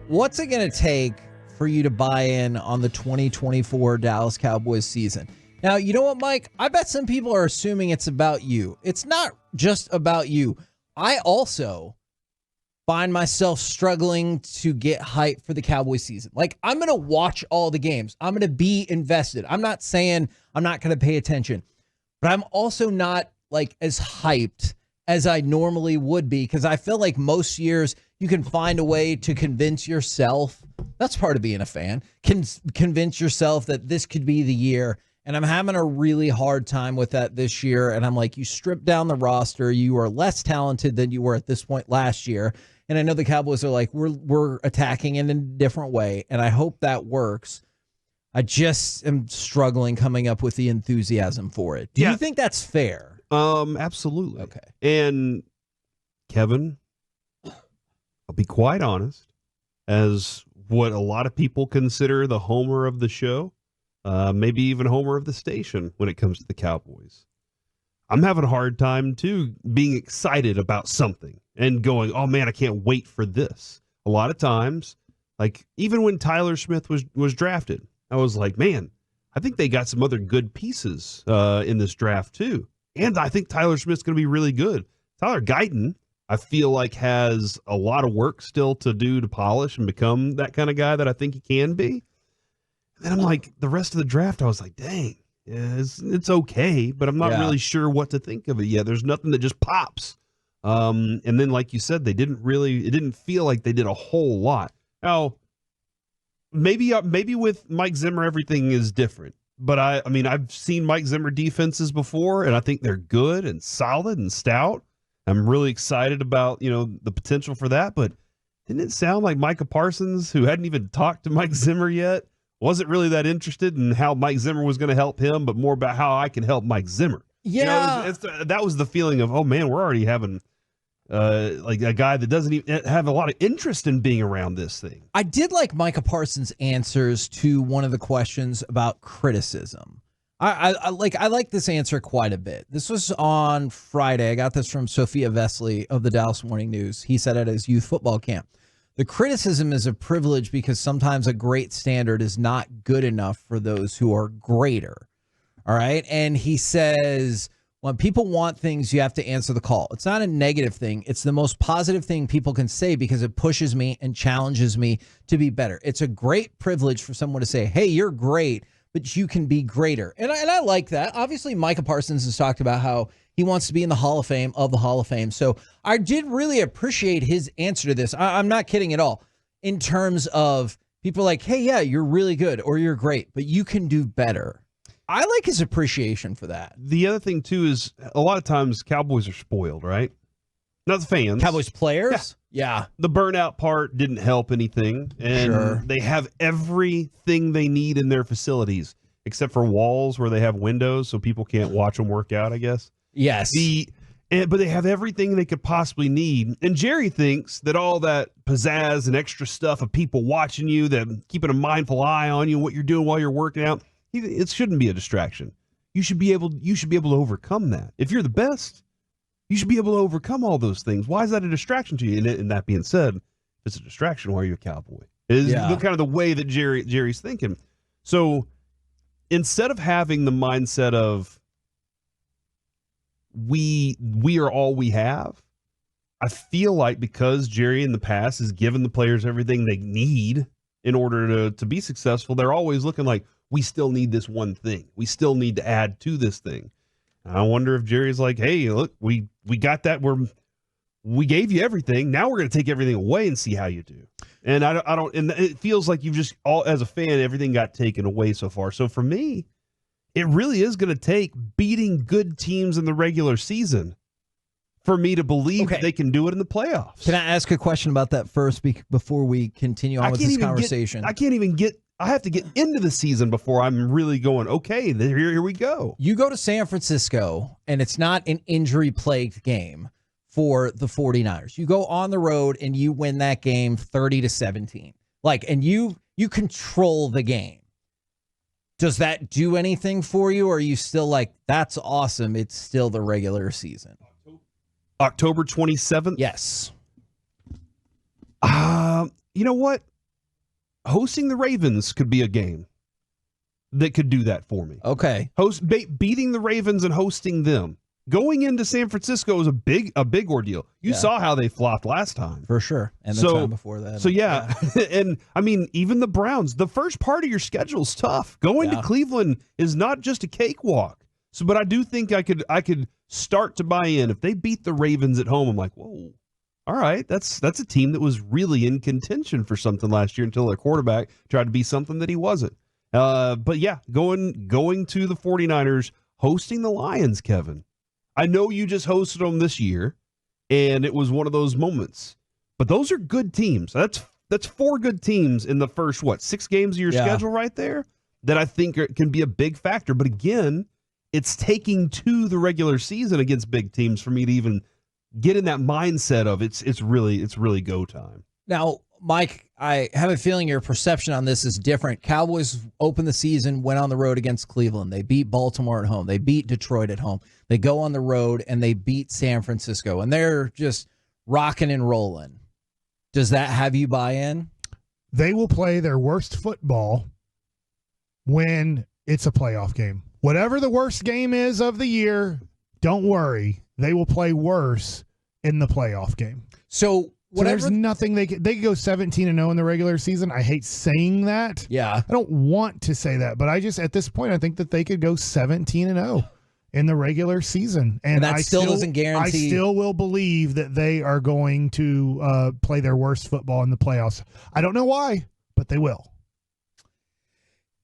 what's it going to take for you to buy in on the 2024 Dallas Cowboys season? Now, you know what, Mike? I bet some people are assuming it's about you. It's not just about you. I also find myself struggling to get hype for the Cowboys season. Like, I'm going to watch all the games. I'm going to be invested. I'm not saying I'm not going to pay attention, but I'm also not like as hyped as I normally would be, because I feel like most years you can find a way to convince yourself. That's part of being a fan. Convince yourself that this could be the year. And I'm having a really hard time with that this year. And I'm like, you strip down the roster. You are less talented than you were at this point last year. And I know the Cowboys are like, we're attacking in a different way. And I hope that works. I just am struggling coming up with the enthusiasm for it. Do you think that's fair? Absolutely. Okay. And Kevin, I'll be quite honest, as what a lot of people consider the homer of the show, maybe even homer of the station when it comes to the Cowboys. I'm having a hard time, too, being excited about something and going, oh, man, I can't wait for this. A lot of times, like even when Tyler Smith was drafted, I was like, man, I think they got some other good pieces in this draft, too. And I think Tyler Smith's going to be really good. Tyler Guyton, I feel like, has a lot of work still to do to polish and become that kind of guy that I think he can be. And then I'm like, the rest of the draft, I was like, dang, yeah, it's okay, but I'm not really sure what to think of it yet. There's nothing that just pops. And then, like you said, it didn't feel like they did a whole lot. Now, maybe with Mike Zimmer, everything is different. But I mean, I've seen Mike Zimmer defenses before, and I think they're good and solid and stout. I'm really excited about, the potential for that. But didn't it sound like Micah Parsons, who hadn't even talked to Mike Zimmer yet, wasn't really that interested in how Mike Zimmer was going to help him, but more about how I can help Mike Zimmer? Yeah. That was the feeling of, oh, man, we're already having like a guy that doesn't even have a lot of interest in being around this thing. I did like Micah Parsons' answers to one of the questions about criticism. I like this answer quite a bit. This was on Friday. I got this from Sophia Vesley of the Dallas Morning News. He said at his youth football camp, the criticism is a privilege because sometimes a great standard is not good enough for those who are greater. All right. And he says, when people want things, you have to answer the call. It's not a negative thing. It's the most positive thing people can say because it pushes me and challenges me to be better. It's a great privilege for someone to say, hey, you're great, but you can be greater. And I like that. Obviously, Micah Parsons has talked about how he wants to be in the Hall of Fame of the Hall of Fame. So I did really appreciate his answer to this. I'm not kidding at all. In terms of people like, hey, yeah, you're really good or you're great, but you can do better. I like his appreciation for that. The other thing, too, is a lot of times Cowboys are spoiled, right? Not the fans. Cowboys players? Yeah. The burnout part didn't help anything. And they have everything they need in their facilities, except for walls where they have windows so people can't watch them work out, I guess. Yes. But they have everything they could possibly need. And Jerry thinks that all that pizzazz and extra stuff of people watching you, that keeping a mindful eye on you, what you're doing while you're working out, it shouldn't be a distraction. You should be able to overcome that. If you're the best, you should be able to overcome all those things. Why is that a distraction to you? And that being said, if it's a distraction, why are you a Cowboy? Is kind of the way that Jerry's thinking. So instead of having the mindset of we are all we have, I feel like because Jerry in the past has given the players everything they need in order to be successful, they're always looking like, we still need this one thing. We still need to add to this thing. I wonder if Jerry's like, hey, look, we got that. We gave you everything. Now we're going to take everything away and see how you do. And I don't, and it feels like you've just as a fan, everything got taken away so far. So for me, it really is going to take beating good teams in the regular season for me to believe that they can do it in the playoffs. Can I ask a question about that first before we continue on with this conversation? I have to get into the season before I'm really going, okay, here we go. You go to San Francisco, and it's not an injury-plagued game for the 49ers. You go on the road, and you win that game 30-17. And you control the game. Does that do anything for you, or are you still like, that's awesome, it's still the regular season? October 27th? Yes. You know what? hosting the Ravens could be a game that could do that for me. Okay. Beating the Ravens and hosting them. Going into San Francisco is a big ordeal. You saw how they flopped last time. For sure. And the time before that. So, yeah. And, I mean, even the Browns, the first part of your schedule is tough. Going to Cleveland is not just a cakewalk. So, but I do think I could start to buy in. If they beat the Ravens at home, I'm like, whoa, all right, that's a team that was really in contention for something last year until their quarterback tried to be something that he wasn't. But, yeah, going to the 49ers, hosting the Lions, Kevin. I know you just hosted them this year, and it was one of those moments. But those are good teams. That's 4 good teams in the first, 6 games of your schedule right there that I think can be a big factor. But again, it's taking to the regular season against big teams for me to even get in that mindset of it's really go time. Now, Mike, I have a feeling your perception on this is different. Cowboys opened the season, went on the road against Cleveland. They beat Baltimore at home. They beat Detroit at home. They go on the road and they beat San Francisco, and they're just rocking and rolling. Does that have you buy in? They will play their worst football when it's a playoff game. Whatever the worst game is of the year, don't worry. They will play worse in the playoff game. So there's nothing they could go 17-0 in the regular season. I hate saying that. Yeah. I don't want to say that, but at this point, I think that they could go 17-0 in the regular season. And that still doesn't guarantee. I still will believe that they are going to play their worst football in the playoffs. I don't know why, but they will.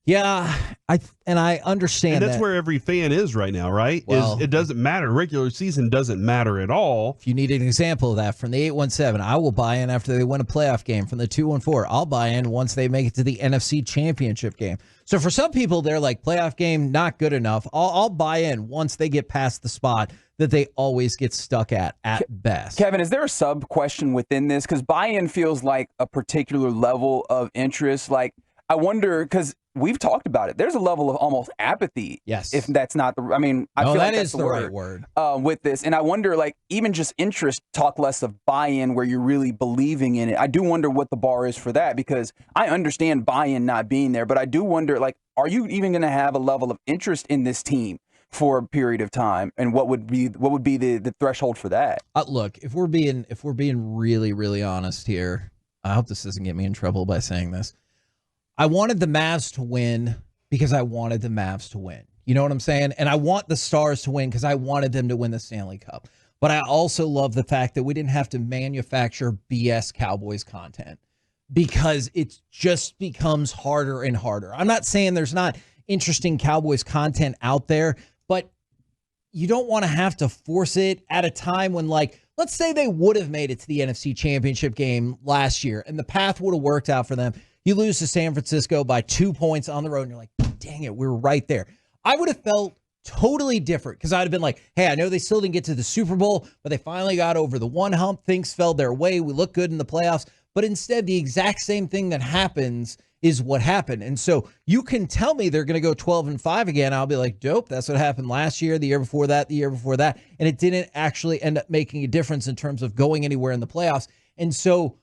Yeah, I understand and that's where every fan is right now, right? Well, it doesn't matter. Regular season doesn't matter at all. If you need an example of that, from the 817, I will buy in after they win a playoff game. From the 214, I'll buy in once they make it to the NFC Championship game. So for some people, they're like, playoff game, not good enough. I'll buy in once they get past the spot that they always get stuck at best. Kevin, is there a sub-question within this? Because buy-in feels like a particular level of interest. Like, I wonder, because we've talked about it. There's a level of almost apathy. Yes. If that's not the, I mean, I feel like that's the right word with this. And I wonder, like, even just interest, talk less of buy-in where you're really believing in it. I do wonder what the bar is for that, because I understand buy-in not being there, but I do wonder, like, are you even going to have a level of interest in this team for a period of time? And what would be the threshold for that? Look, if we're being really, really honest here, I hope this doesn't get me in trouble by saying this. I wanted the Mavs to win because I wanted the Mavs to win. You know what I'm saying? And I want the Stars to win because I wanted them to win the Stanley Cup. But I also love the fact that we didn't have to manufacture BS Cowboys content, because it just becomes harder and harder. I'm not saying there's not interesting Cowboys content out there, but you don't want to have to force it at a time when, like, let's say they would have made it to the NFC Championship game last year and the path would have worked out for them. You lose to San Francisco by 2 points on the road, and you're like, dang it, we were right there. I would have felt totally different, because I'd have been like, hey, I know they still didn't get to the Super Bowl, but they finally got over the one hump. Things fell their way. We look good in the playoffs. But instead, the exact same thing that happens is what happened. And so you can tell me they're going to go 12-5 again. I'll be like, dope, that's what happened last year, the year before that, the year before that. And it didn't actually end up making a difference in terms of going anywhere in the playoffs. And so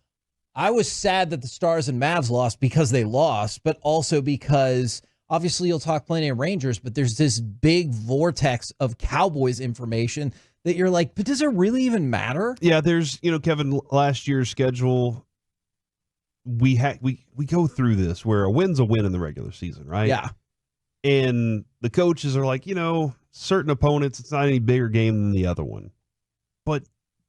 I was sad that the Stars and Mavs lost, because they lost, but also because obviously you'll talk plenty of Rangers, but there's this big vortex of Cowboys information that you're like, but does it really even matter? Yeah, there's, Kevin, last year's schedule, we go through this where a win's a win in the regular season, right? Yeah. And the coaches are like, certain opponents, it's not any bigger game than the other one. But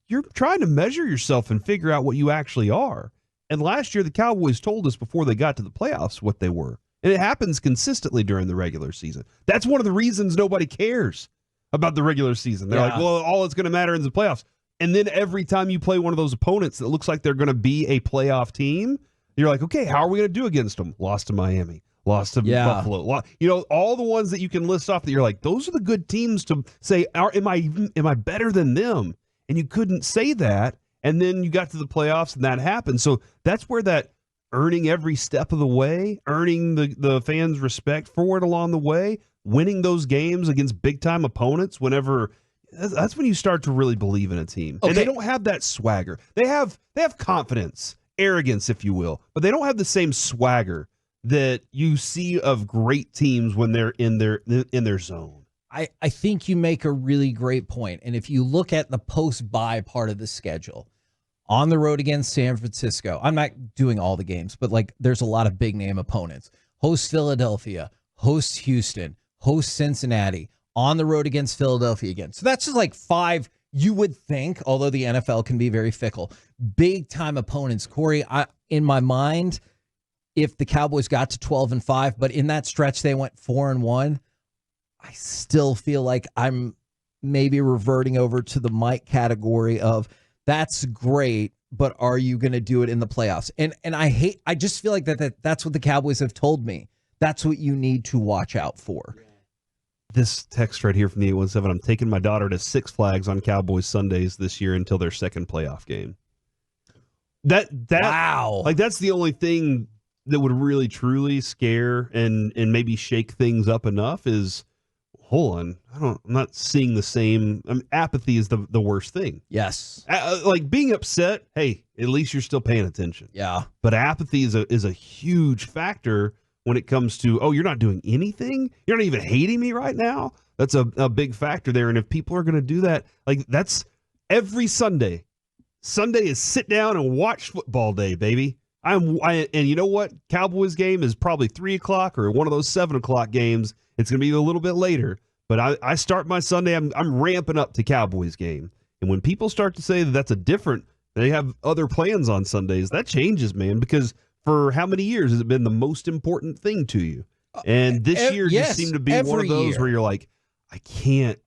you're trying to measure yourself and figure out what you actually are. And last year, the Cowboys told us before they got to the playoffs what they were. And it happens consistently during the regular season. That's one of the reasons nobody cares about the regular season. They're like, well, all that's going to matter is the playoffs. And then every time you play one of those opponents that looks like they're going to be a playoff team, you're like, okay, how are we going to do against them? Lost to Miami. Lost to Buffalo. All the ones that you can list off that you're like, those are the good teams to say, am I better than them? And you couldn't say that, and then you got to the playoffs, and that happened. So that's where that earning every step of the way, earning the fans' respect for it along the way, winning those games against big-time opponents that's when you start to really believe in a team. Okay. And they don't have that swagger. They have confidence, arrogance, if you will, but they don't have the same swagger that you see of great teams when they're in their zone. I think you make a really great point. And if you look at the post-bye part of the schedule, on the road against San Francisco, I'm not doing all the games, but like there's a lot of big name opponents. Host Philadelphia, host Houston, host Cincinnati, on the road against Philadelphia again. So that's just like 5, you would think, although the NFL can be very fickle, big time opponents. Corey, in my mind, if the Cowboys got to 12-5, but in that stretch they went 4-1, I still feel like I'm maybe reverting over to the Mike category of that's great, but are you going to do it in the playoffs? And I just feel like that's what the Cowboys have told me. That's what you need to watch out for. This text right here from the 817, I'm taking my daughter to Six Flags on Cowboys Sundays this year until their second playoff game. Wow. Like that's the only thing that would really truly scare and maybe shake things up enough is, hold on, I'm not seeing the same. Apathy is the worst thing. Yes. Like being upset, hey, at least you're still paying attention. Yeah. But apathy is a huge factor when it comes to, oh, you're not doing anything? You're not even hating me right now? That's a big factor there. And if people are going to do that, like that's every Sunday. Sunday is sit down and watch football day, baby. And you know what? Cowboys game is probably 3 o'clock or one of those 7 o'clock games. It's going to be a little bit later. But I start my Sunday, I'm ramping up to Cowboys game. And when people start to say that that's they have other plans on Sundays, that changes, man, because for how many years has it been the most important thing to you? And this year just seemed to be one of those where you're like, I can't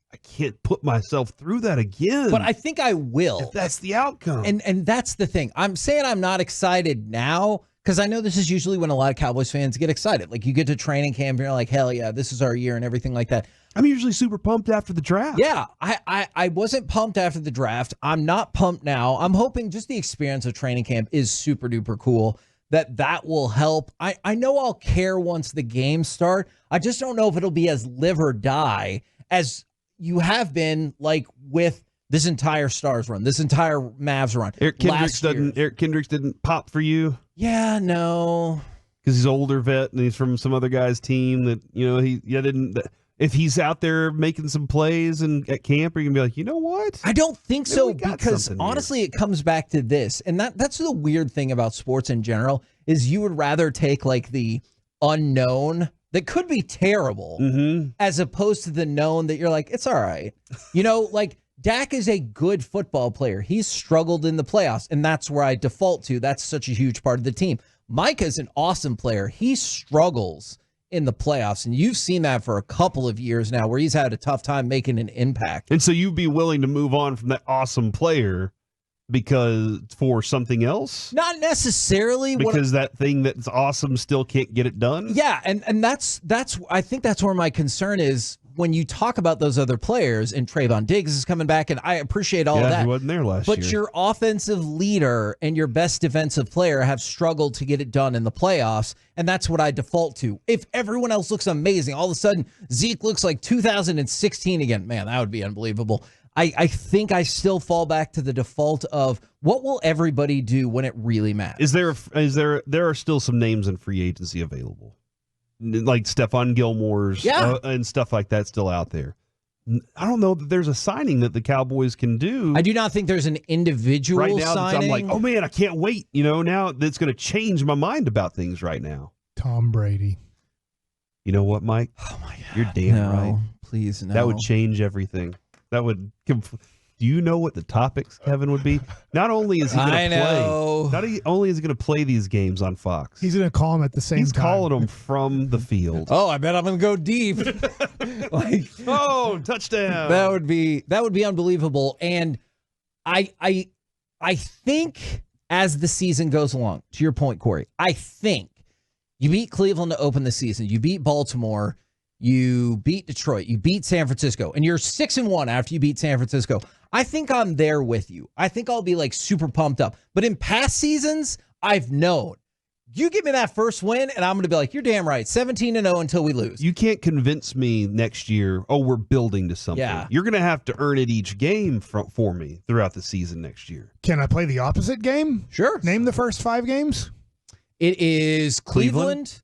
put myself through that again. But I think I will. If that's the outcome. And that's the thing. I'm saying I'm not excited now because I know this is usually when a lot of Cowboys fans get excited. Like you get to training camp and you're like, hell yeah, this is our year and everything like that. I'm usually super pumped after the draft. Yeah, I wasn't pumped after the draft. I'm not pumped now. I'm hoping just the experience of training camp is super duper cool. That will help. I know I'll care once the games start. I just don't know if it'll be as live or die as you have been like with this entire Stars run, this entire Mavs run. Eric Kendricks didn't pop for you? Yeah, no. Because he's an older vet and he's from some other guy's team that, he didn't. If he's out there making some plays and at camp, are you going to be like, you know what? I don't think so because honestly, it comes back to this. And that's the weird thing about sports in general is you would rather take like the unknown that could be terrible as opposed to the known that you're like, it's all right. Like Dak is a good football player. He's struggled in the playoffs, and that's where I default to. That's such a huge part of the team. Micah's an awesome player. He struggles in the playoffs, and you've seen that for a couple of years now where he's had a tough time making an impact. And so you'd be willing to move on from that awesome player because for something else? Not necessarily. Because that thing that's awesome still can't get it done? Yeah, and that's I think that's where my concern is when you talk about those other players, and Trayvon Diggs is coming back, and I appreciate all of that. He wasn't there last year. But your offensive leader and your best defensive player have struggled to get it done in the playoffs, and that's what I default to. If everyone else looks amazing, all of a sudden Zeke looks like 2016 again. Man, that would be unbelievable. I think I still fall back to the default of what will everybody do when it really matters. There are still some names in free agency available, like Stephon Gilmore's and stuff like that still out there. I don't know that there's a signing that the Cowboys can do. I do not think there's an individual right now signing. I'm like, oh man, I can't wait. Now that's going to change my mind about things right now. Tom Brady. You know what, Mike? Oh my God. You're damn right. Please, no. That would change everything. That would. Do you know what the topics, Kevin, would be? Not only is he going to play, not only is he going to play these games on Fox. He's going to call them at the same time. He's calling them from the field. Oh, I bet I'm going to go deep. Touchdown! That would be unbelievable. And I think as the season goes along, to your point, Corey, I think you beat Cleveland to open the season. You beat Baltimore. You beat Detroit, you beat San Francisco, and you're 6-1 after you beat San Francisco. I think I'm there with you. I think I'll be like super pumped up. But in past seasons, I've known You give me that first win, and I'm going to be like, you're damn right. 17-0 until we lose. You can't convince me next year, oh, we're building to something. Yeah. You're going to have to earn it each game for me throughout the season next year. Can I play the opposite game? Sure. Name the first 5 games. It is Cleveland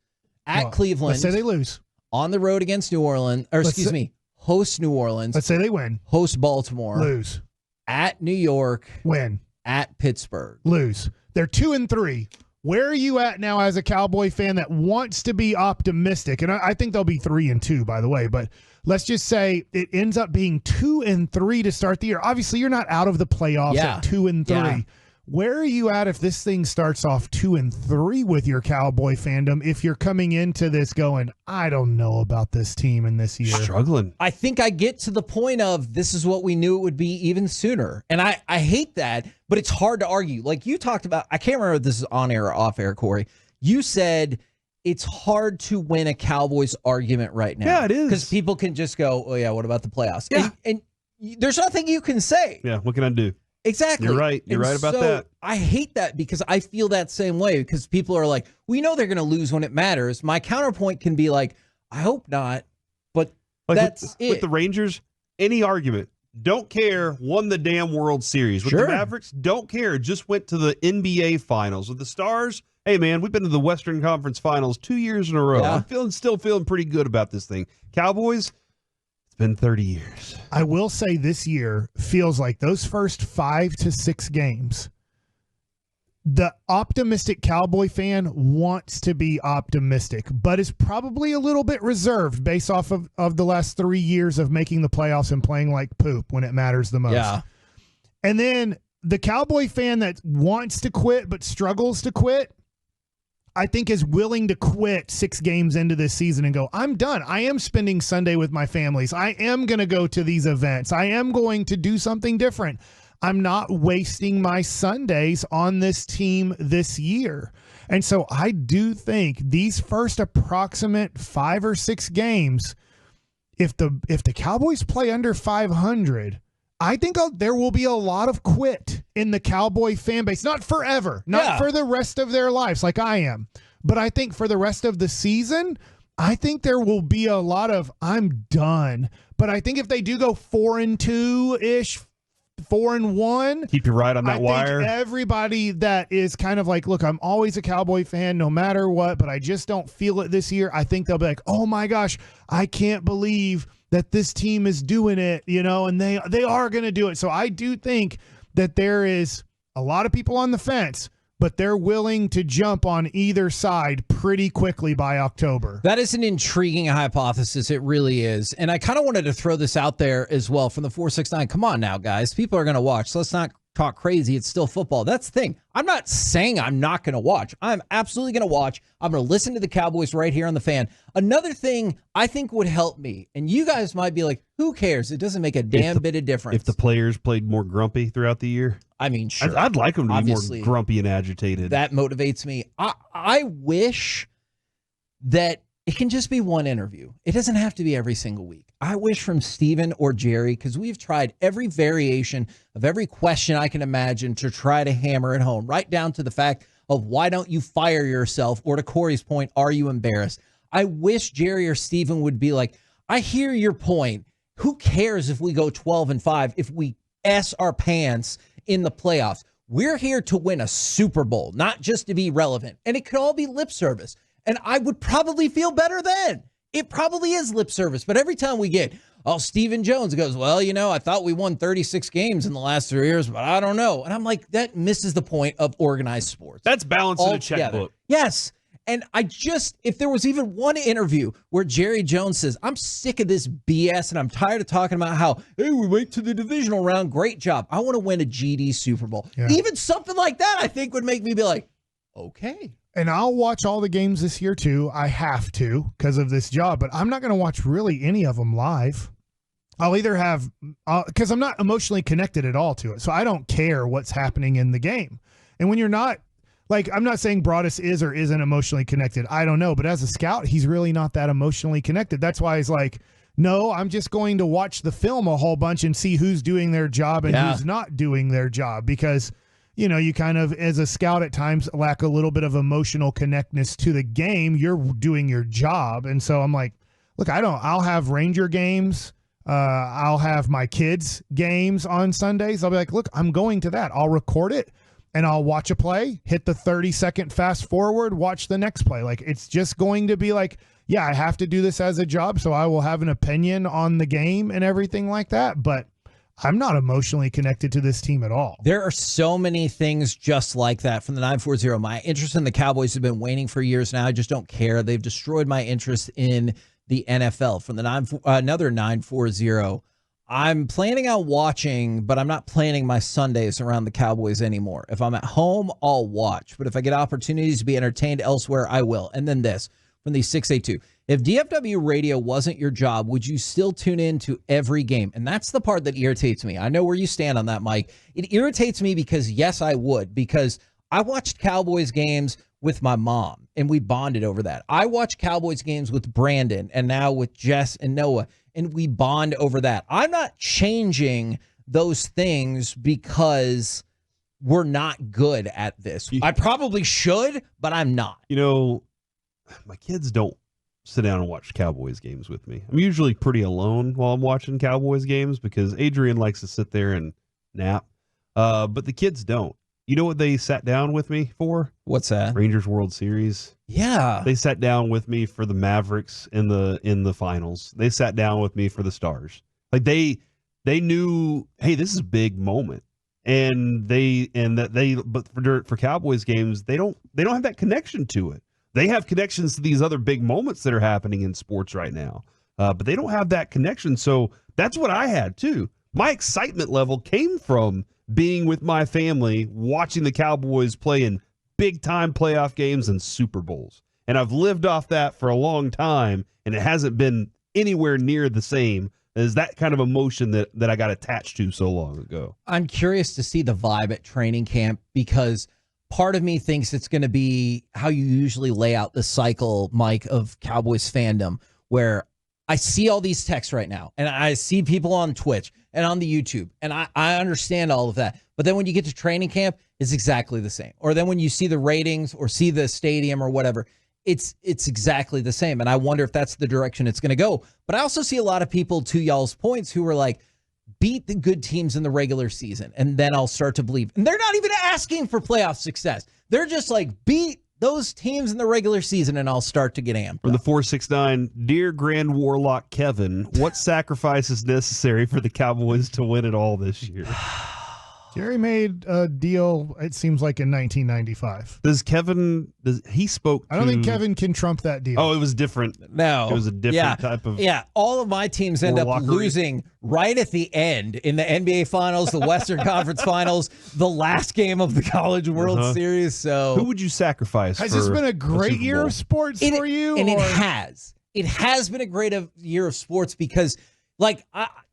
at Cleveland. Let's say they lose. On the road against New Orleans, or excuse me, host New Orleans. Let's say they win. Host Baltimore. Lose. At New York. Win. At Pittsburgh. Lose. They're 2-3. Where are you at now as a Cowboy fan that wants to be optimistic? And I think they'll be 3-2, by the way. But let's just say it ends up being 2-3 to start the year. Obviously, you're not out of the playoffs at 2-3. Yeah. Where are you at if this thing starts off 2-3 with your Cowboy fandom? If you're coming into this going, I don't know about this team in this year. Struggling. I think I get to the point of this is what we knew it would be even sooner. And I hate that, but it's hard to argue. Like you talked about, I can't remember if this is on air or off air, Corey. You said it's hard to win a Cowboys argument right now. Yeah, it is. Because people can just go, oh, yeah, what about the playoffs? Yeah. And there's nothing you can say. Yeah, what can I do? Exactly. You're right. You're right about that. I hate that because I feel that same way because people are like, we know they're going to lose when it matters. My counterpoint can be like, I hope not, but like that's it. With the Rangers, any argument, don't care, won the damn World Series. With the Mavericks, don't care, just went to the NBA Finals. With the Stars, hey, man, we've been to the Western Conference Finals 2 years in a row. Yeah. I'm still feeling pretty good about this thing. Cowboys, it's been 30 years. I will say this year feels like those first 5 to 6 games, the optimistic Cowboy fan wants to be optimistic, but is probably a little bit reserved based off of the last 3 years of making the playoffs and playing like poop when it matters the most. Yeah. And then the Cowboy fan that wants to quit but struggles to quit, I think is willing to quit 6 games into this season and go, I'm done. I am spending Sunday with my families. I am going to go to these events. I am going to do something different. I'm not wasting my Sundays on this team this year. And so I do think these first approximate 5 or 6 games, if the Cowboys play under 500, I think there will be a lot of quit in the Cowboy fan base. Not forever, not for the rest of their lives like I am. But I think for the rest of the season, I think there will be a lot of I'm done. But I think if they do go 4-2-ish, 4-1, keep you right on that wire. Think everybody that is kind of like, look, I'm always a Cowboy fan no matter what, but I just don't feel it this year. I think they'll be like, oh my gosh, I can't believe that this team is doing it, and they are going to do it. So I do think that there is a lot of people on the fence, but they're willing to jump on either side pretty quickly by October. That is an intriguing hypothesis. It really is. And I kind of wanted to throw this out there as well from the 469. Come on now, guys. People are going to watch. So let's not talk crazy. It's still football. That's the thing. I'm not saying I'm not going to watch. I'm absolutely going to watch. I'm going to listen to the Cowboys right here on the Fan. Another thing I think would help me, and you guys might be like, who cares? It doesn't make a damn bit of difference. If the players played more grumpy throughout the year. I mean, sure. I'd like them to Obviously, be more grumpy and agitated. That motivates me. I wish that it can just be one interview. It doesn't have to be every single week. I wish from Steven or Jerry, because we've tried every variation of every question I can imagine to try to hammer it home, right down to the fact of why don't you fire yourself, or to Corey's point, are you embarrassed? I wish Jerry or Steven would be like, I hear your point. Who cares if we go 12-5, if we S our pants in the playoffs? We're here to win a Super Bowl, not just to be relevant. And it could all be lip service. And I would probably feel better then. It probably is lip service. But every time we get, Stephen Jones goes, well, I thought we won 36 games in the last 3 years, but I don't know. And I'm like, that misses the point of organized sports. That's balance in a checkbook. Yes. And if there was even one interview where Jerry Jones says, I'm sick of this BS and I'm tired of talking about how, hey, we went to the divisional round. Great job. I want to win a GD Super Bowl. Yeah. Even something like that, I think, would make me be like, okay. And I'll watch all the games this year, too. I have to because of this job, but I'm not going to watch really any of them live. I'll either have because I'm not emotionally connected at all to it. So I don't care what's happening in the game. And when you're not, like, I'm not saying Broadus is or isn't emotionally connected. I don't know. But as a scout, he's really not that emotionally connected. That's why he's like, no, I'm just going to watch the film a whole bunch and see who's doing their job and who's not doing their job. Because, you kind of, as a scout at times, lack a little bit of emotional connectedness to the game. You're doing your job. And so I'm like, look, I'll have Ranger games. I'll have my kids' games on Sundays. I'll be like, look, I'm going to that. I'll record it and I'll watch a play, hit the 30-second fast forward, watch the next play. Like, it's just going to be like, yeah, I have to do this as a job, so I will have an opinion on the game and everything like that. But I'm not emotionally connected to this team at all. There are so many things just like that from the 940. My interest in the Cowboys has been waning for years now. I just don't care. They've destroyed my interest in the NFL. From the another 940. I'm planning on watching, but I'm not planning my Sundays around the Cowboys anymore. If I'm at home, I'll watch. But if I get opportunities to be entertained elsewhere, I will. And then this from the 682. If DFW radio wasn't your job, would you still tune in to every game? And that's the part that irritates me. I know where you stand on that, Mike. It irritates me because, yes, I would, because I watched Cowboys games with my mom, and we bonded over that. I watch Cowboys games with Brandon and now with Jess and Noah, and we bond over that. I'm not changing those things because we're not good at this. I probably should, but I'm not. My kids don't sit down and watch Cowboys games with me. I'm usually pretty alone while I'm watching Cowboys games because Adrian likes to sit there and nap. But the kids don't. You know what they sat down with me for? What's that? Rangers World Series. Yeah. They sat down with me for the Mavericks in the finals. They sat down with me for the Stars. Like they knew, hey, this is a big moment. But for Cowboys games, they don't have that connection to it. They have connections to these other big moments that are happening in sports right now. But they don't have that connection. So that's what I had too. My excitement level came from being with my family, watching the Cowboys play in big-time playoff games and Super Bowls. And I've lived off that for a long time, and it hasn't been anywhere near the same as that kind of emotion that I got attached to so long ago. I'm curious to see the vibe at training camp because part of me thinks it's going to be how you usually lay out the cycle, Mike, of Cowboys fandom, where I see all these texts right now, and I see people on Twitch and on the YouTube, and I understand all of that. But then when you get to training camp, it's exactly the same. Or then when you see the ratings or see the stadium or whatever, it's exactly the same. And I wonder if that's the direction it's going to go. But I also see a lot of people, to y'all's points, who are like, beat the good teams in the regular season, and then I'll start to believe. And they're not even asking for playoff success. They're just like, beat those teams in the regular season, and I'll start to get amped. From the 469, dear Grand Warlock Kevin, what sacrifice is necessary for the Cowboys to win it all this year? Jerry made a deal, it seems like, in 1995. He spoke to... I don't think Kevin can trump that deal. Oh, it was different. No. It was a different type of... Yeah, all of my teams end up losing right at the end in the NBA Finals, the Western Conference Finals, the last game of the College World Series. So, who would you sacrifice Has this been a great year of sports for you? And it has. It has been a great year of sports because, like,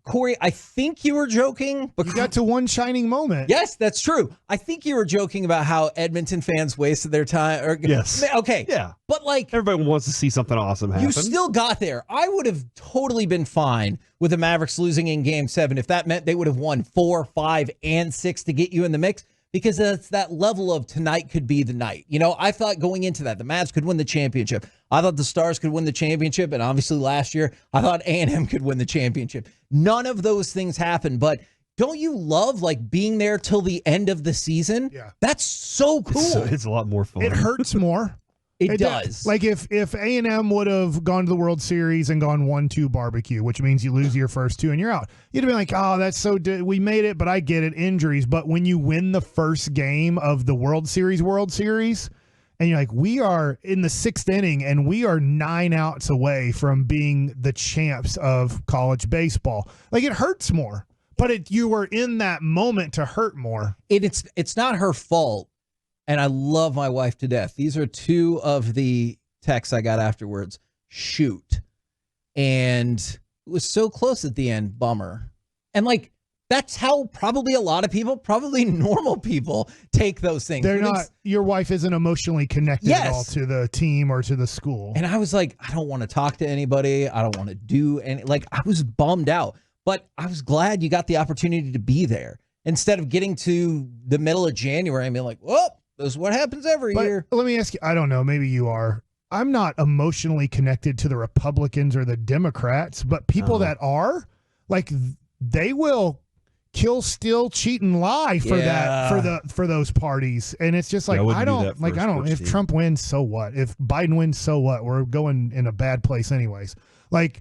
Corey, I think you were joking. But you got to one shining moment. Yes, that's true. I think you were joking about how Edmonton fans wasted their time. Yes. Okay. Yeah. But, like, everybody wants to see something awesome happen. You still got there. I would have totally been fine with the Mavericks losing in Game 7 if that meant they would have won 4, 5, and 6 to get you in the mix, because it's that level of tonight could be the night. I thought going into that, the Mavs could win the championship. I thought the Stars could win the championship, and obviously last year, I thought A&M could win the championship. None of those things happened, but don't you love, like, being there till the end of the season? Yeah. That's so cool. It's a lot more fun. It hurts more. It does. Like if A&M would have gone to the World Series and gone 1-2 barbecue, which means you lose your first 2 and you're out, you'd have been like, oh, that's so we made it, but I get it, injuries. But when you win the first game of the World Series, and you're like, we are in the 6th inning and we are 9 outs away from being the champs of college baseball. Like, it hurts more, but you were in that moment to hurt more. It's not her fault. And I love my wife to death. These are 2 of the texts I got afterwards. Shoot. And it was so close at the end. Bummer. And, like, that's how probably a lot of people, probably normal people, take those things. They're not, your wife isn't emotionally connected at all to the team or to the school. And I was like, I don't want to talk to anybody. I don't want to do any, like, I was bummed out. But I was glad you got the opportunity to be there. instead of getting to the middle of January and being like, well, this is what happens every year. Let me ask you, I don't know, maybe you are. I'm not emotionally connected to the Republicans or the Democrats, but people that are, like, they will kill, steal, cheat, and lie for for those parties. And it's just like, if Trump wins, so what? If Biden wins, so what? We're going in a bad place anyways. Like,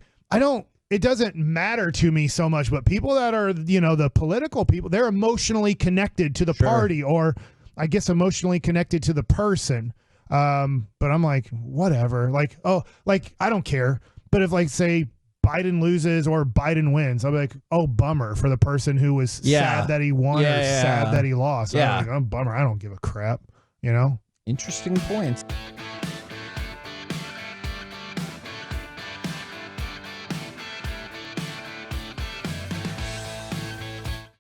it doesn't matter to me so much, but people that are, the political people, they're emotionally connected to the party, or I guess emotionally connected to the person. But I'm like, whatever. Like, I don't care. But if, like, say Biden loses or Biden wins, I'll be like, oh, bummer for the person who was sad that he won or sad that he lost. I'm like, oh, bummer. I don't give a crap, Interesting points.